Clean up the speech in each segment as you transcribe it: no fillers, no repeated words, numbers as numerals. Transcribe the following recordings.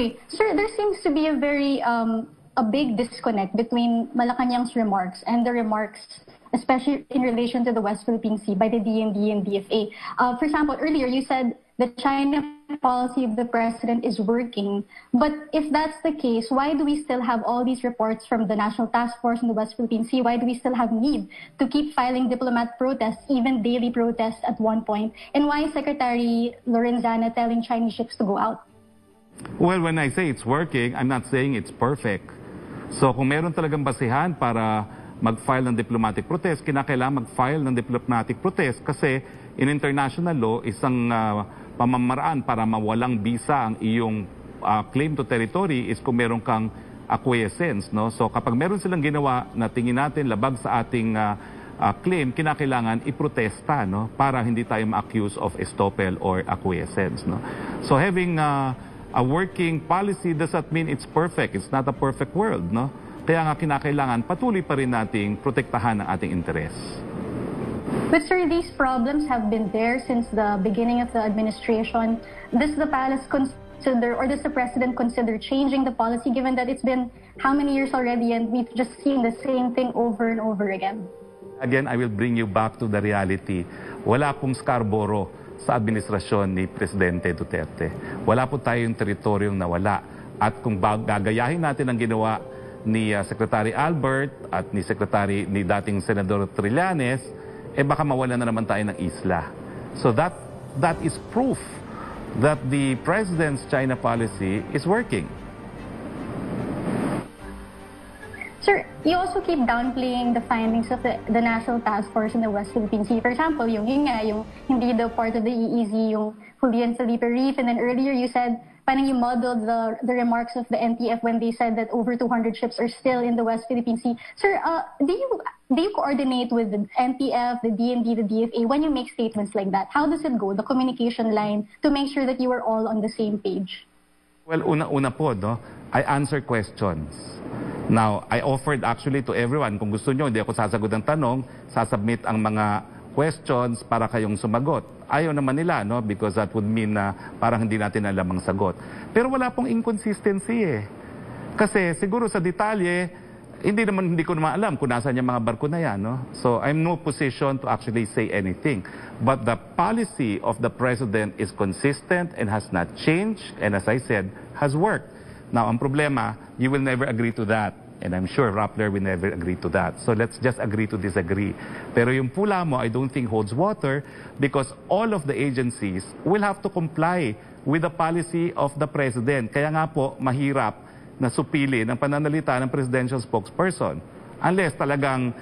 Okay, sir, there seems to be a very a big disconnect between Malacanang's remarks and the remarks, especially in relation to the West Philippine Sea by the DND and DFA. For example, earlier you said the China policy of the president is working, but if that's the case, why do we still have all these reports from the National Task Force in the West Philippine Sea? Why do we still have need to keep filing diplomat protests, even daily protests at one point? And why is Secretary Lorenzana telling Chinese ships to go out? Well, when I say it's working, I'm not saying it's perfect. So kung meron talagang basihan para mag-file ng diplomatic protest, kinakailangan mag-file ng diplomatic protest kasi in international law, isang pamamaraan para mawalang bisa ang iyong claim to territory is kung meron kang acquiescence. No? So kapag meron silang ginawa na tingin natin labag sa ating claim, kinakailangan iprotesta, no? Para hindi tayo ma-accuse of estoppel or acquiescence. No? So having a working policy does not mean it's perfect. It's not a perfect world. No? Kaya nga kinakailangan patuloy pa rin nating protektahan ang ating interes. But sir, these problems have been there since the beginning of the administration. Does the palace consider, or does the president consider changing the policy, given that it's been how many years already and we've just seen the same thing over and over again? Again, I will bring you back to the reality. Wala pong Scarborough sa administrasyon ni Presidente Duterte. Wala po tayong teritoryong nawala. At kung gagayahin natin ang ginawa ni Secretary Albert at ni dating Senador Trillanes, eh baka mawala na naman tayo ng isla. So that is proof that the President's China policy is working. Sir, you also keep downplaying the findings of the National Task Force in the West Philippine Sea. For example, yung hindi daw part of the EEZ, yung Julian Felipe Reef, and then earlier you said, parang you modeled the remarks of the NTF when they said that over 200 ships are still in the West Philippine Sea. Sir, do you coordinate with the NTF, the DND, the DFA when you make statements like that? How does it go, the communication line, to make sure that you are all on the same page? Well, una po, no? I answer questions. Now, I offered actually to everyone, kung gusto nyo, hindi ako sasagot ng tanong, sasubmit ang mga questions para kayong sumagot. Ayaw naman nila, no? Because that would mean na parang hindi natin alam ang sagot. Pero wala pong inconsistency eh. Kasi siguro sa detalye, hindi ko naman alam kung nasaan yung mga barko na yan, no? So I'm no position to actually say anything. But the policy of the President is consistent and has not changed, and as I said, has worked. Now, ang problema, you will never agree to that. And I'm sure Rappler will never agree to that. So let's just agree to disagree. Pero yung pula mo, I don't think holds water because all of the agencies will have to comply with the policy of the President. Kaya nga po, mahirap na supili ng pananalita ng presidential spokesperson. Unless talagang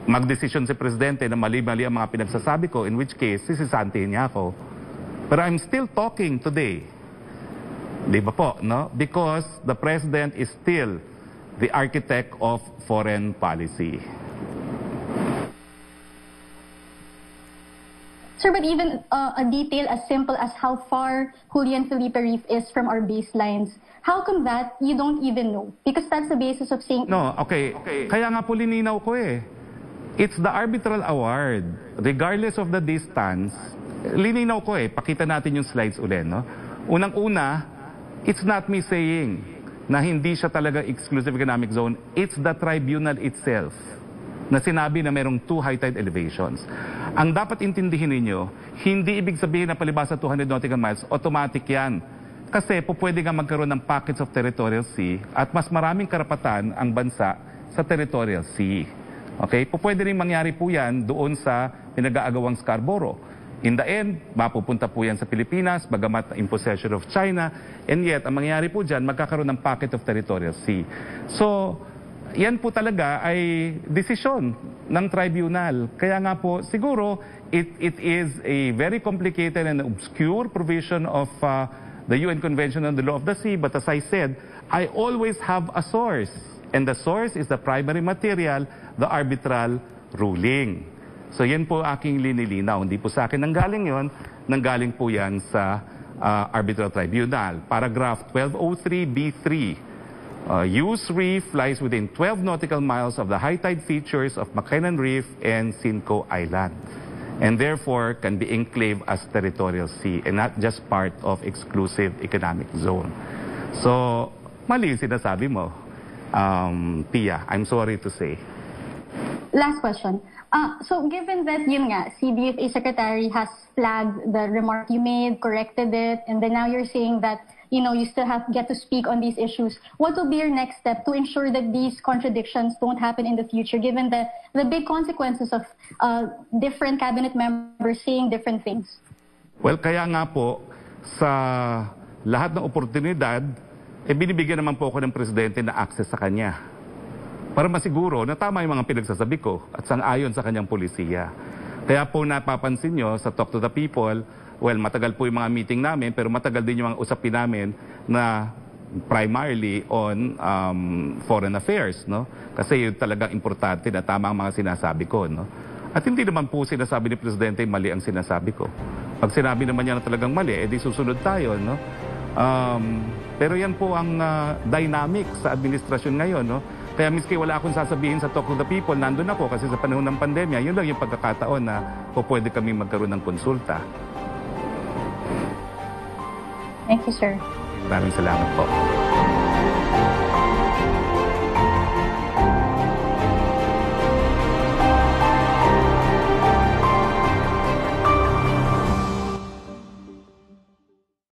magdesisyon si Presidente na mali-mali ang mga pinagsasabi ko, in which case, sisisantihin niya ako. But I'm still talking today. Di ba po, no? Because the President is still the architect of foreign policy. Sir, but even a detail as simple as how far Julian Felipe Reef is from our baselines, how come that you don't even know? Because that's the basis of saying... No, okay. Kaya nga po lininaw ko eh. It's the arbitral award. Regardless of the distance, lininaw ko eh. Pakita natin yung slides ulit, no? Unang-una, it's not me saying na hindi siya talaga exclusive economic zone. It's the tribunal itself na sinabi na merong 2 high tide elevations. Ang dapat intindihin ninyo, hindi ibig sabihin na palibasa 200 nautical miles, automatic yan. Kasi pwede nga magkaroon ng pockets of territorial sea at mas maraming karapatan ang bansa sa territorial sea. Okay? Pwede rin mangyari po yan doon sa pinag-aagawang Scarborough. In the end, mapupunta po yan sa Pilipinas, bagamat in possession of China, and yet, ang mangyayari po dyan, magkakaroon ng pocket of territorial sea. So, yan po talaga ay desisyon ng tribunal. Kaya nga po, siguro, it is a very complicated and obscure provision of the UN Convention on the Law of the Sea, but as I said, I always have a source. And the source is the primary material, the arbitral ruling. So yan po aking linilinaw. Hindi po sa akin nanggaling yon, nanggaling po yan sa Arbitral Tribunal. Paragraph 1203B3. Use reef lies within 12 nautical miles of the high tide features of McKinnon Reef and Sinco Island, and therefore can be enclaved as territorial sea and not just part of exclusive economic zone. So, mali yung sinasabi mo. Pia, I'm sorry to say. Last question. So given that yun nga, si DFA Secretary has flagged the remark you made, corrected it, and then now you're saying that, you know, you still get to speak on these issues, what will be your next step to ensure that these contradictions don't happen in the future, given the big consequences of different cabinet members saying different things? Well, kaya nga po, sa lahat ng oportunidad, binibigyan naman po ako ng presidente na access sa kanya. Para masiguro na tama yung mga pinagsasabi ko at sang-ayon sa kanyang polisiya. Kaya po napapansin nyo sa Talk to the People, well, matagal po yung mga meeting namin, pero matagal din yung mga usapin namin na primarily on foreign affairs, no? Kasi yun talagang importante na tama ang mga sinasabi ko, no? At hindi naman po sinasabi ni Presidente mali ang sinasabi ko. Pag sinabi naman niya na talagang mali, edi susunod tayo, no? Pero yan po ang dynamic sa administrasyon ngayon, no? Kaya miski wala akong sasabihin sa Talk to the People, nandun ako kasi sa panahon ng pandemya, yun lang yung pagkakataon na pwede kami magkaroon ng konsulta. Thank you, sir. Maraming salamat po.